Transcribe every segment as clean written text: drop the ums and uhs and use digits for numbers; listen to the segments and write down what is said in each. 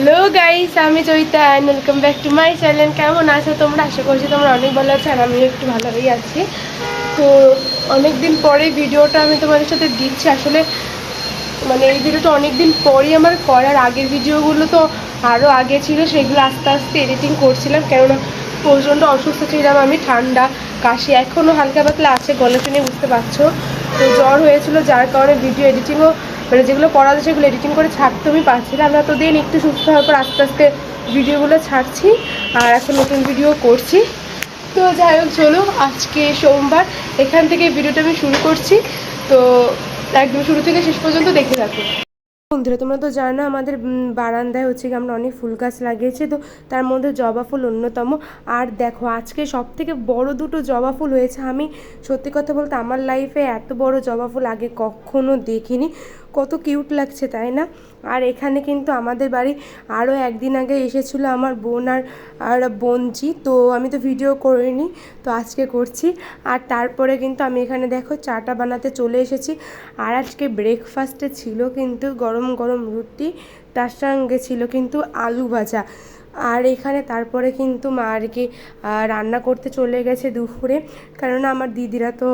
Hello guys, আমি Joyita and welcome back to my channel. কেমন আছো তোমরা? আশা করছি তোমরা অনেক ভালো আছো আর আমিও একটু ভালোই আছি। তো অনেক দিন পরে ভিডিওটা আমি তোমাদের সাথে দিচ্ছি। আসলে মানে এই ভিডিওটা অনেক দিন পরই আমার করার। আগের ভিডিওগুলো তো আরও আগে ছিল, সেগুলো আস্তে আস্তে এডিটিং করছিলাম, কেননা প্রচণ্ড অসুস্থ ছিলাম আমি। ঠান্ডা কাশি এখনও হালকা পাতলা আছে, গলা শুনে বুঝতে পারছো। তো জ্বর হয়েছিল, যার কারণে ভিডিও এডিটিংও মানে যেগুলো করা আছে সেগুলো এডিটিং করে ছাড়তে আমি পারছিলাম না। তো দিন একটু সুস্থ হওয়ার পর আস্তে আস্তে ভিডিওগুলো ছাড়ছি আর এখন নতুন ভিডিও করছি। তো যাই হোক, চলো আজকে সোমবার, এখান থেকে ভিডিওটা আমি শুরু করছি। তো একদম শুরু থেকে শেষ পর্যন্ত দেখে রাখো। বন্ধুরা, তোমরা তো জানো আমাদের বারান্দায় হচ্ছে কি আমরা অনেক ফুল গাছ লাগিয়েছি, তো তার মধ্যে জবা ফুল অন্যতম। আর দেখো আজকে সব থেকে বড় দুটো জবা ফুল হয়েছে। আমি সত্যি কথা বলতে আমার লাইফে এত বড় জবা ফুল আগে কখনো দেখিনি। কত কিউট লাগছে তাই না? আর এখানে কিন্তু আমাদের বাড়ি আরও একদিন আগে এসেছিলো আমার বোন আর বোনজি। তো আমি তো ভিডিও করিনি, তো আজকে করছি। আর তারপরে কিন্তু আমি এখানে দেখো চাটা বানাতে চলে এসেছি। আর আজকে ব্রেকফাস্টে ছিল কিন্তু গরম গরম রুটি, তার সঙ্গে ছিল কিন্তু আলু ভাজা। আর এখানে তারপরে কিন্তু মা আর কি রান্না করতে চলে গেছে দুপুরে, কেননা আমার দিদিরা তো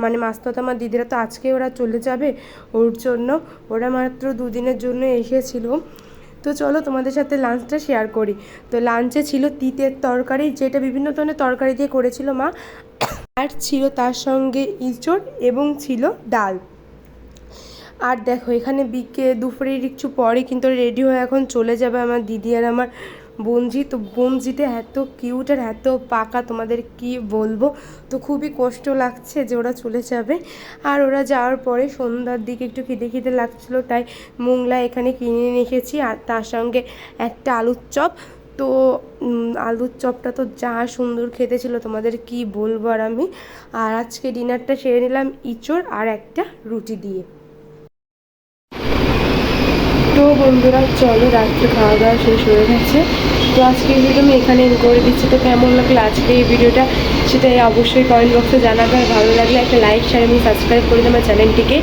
মানে মাস্তুতো আমার দিদিরা তো আজকে ওরা চলে যাবে, ওর জন্য ওরা মাত্র দুদিনের জন্য এসেছিল। তো চলো তোমাদের সাথে লাঞ্চটা শেয়ার করি। তো লাঞ্চে ছিল তিতের তরকারি, যেটা বিভিন্ন ধরনের তরকারি দিয়ে করেছিল মা, আর ছিল তার সঙ্গে ইঁচড় এবং ছিল ডাল। আর দেখো এখানে দুপুরের একটু পরে কিন্তু রেডি হয়ে এখন চলে যাবে আমার দিদি আর আমার বোনজি। তো বোনজিতে এত কিউট আর এত পাকা, তোমাদের কি বলবো। তো খুবই কষ্ট লাগছে যে ওরা চলে যাবে। আর ওরা যাওয়ার পরে সন্ধ্যার দিকে একটু খিদে খিদে লাগছিলো, তাই মোংলা এখানে কিনে নিয়ে এসেছি, আর তার সঙ্গে একটা আলুর চপ। তো আলুর চপটা তো যা সুন্দর খেতে ছিল তোমাদের কি বলবো। আর আমি আজকে ডিনারটা সেরে নিলাম ইঁচড় আর একটা রুটি দিয়ে। তো বন্ধুরা চলো, রাত্রে খাওয়া দাওয়া শেষ হয়ে গেছে। তো আজকের ভিডিও আমি এখানে এন্ড করে দিচ্ছি। তো কেমন লাগলো আজকে এই ভিডিওটা সেটাই অবশ্যই কমেন্ট বক্সে জানাবে। আর ভালো লাগলে একটা লাইক, শেয়ার এবং সাবস্ক্রাইব করে দিও আমার চ্যানেলটিকে।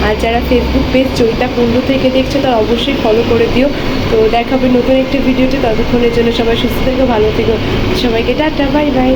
আর যারা ফেসবুক পেজ জয়িতা কুণ্ডু থেকে দেখছো তারা অবশ্যই ফলো করে দিও। তো দেখাবে নতুন একটি ভিডিওতে, ততক্ষণের জন্য সবাই সুস্থ থেকো, ভালো থেকো, সবাইকে টাটা, বাই বাই।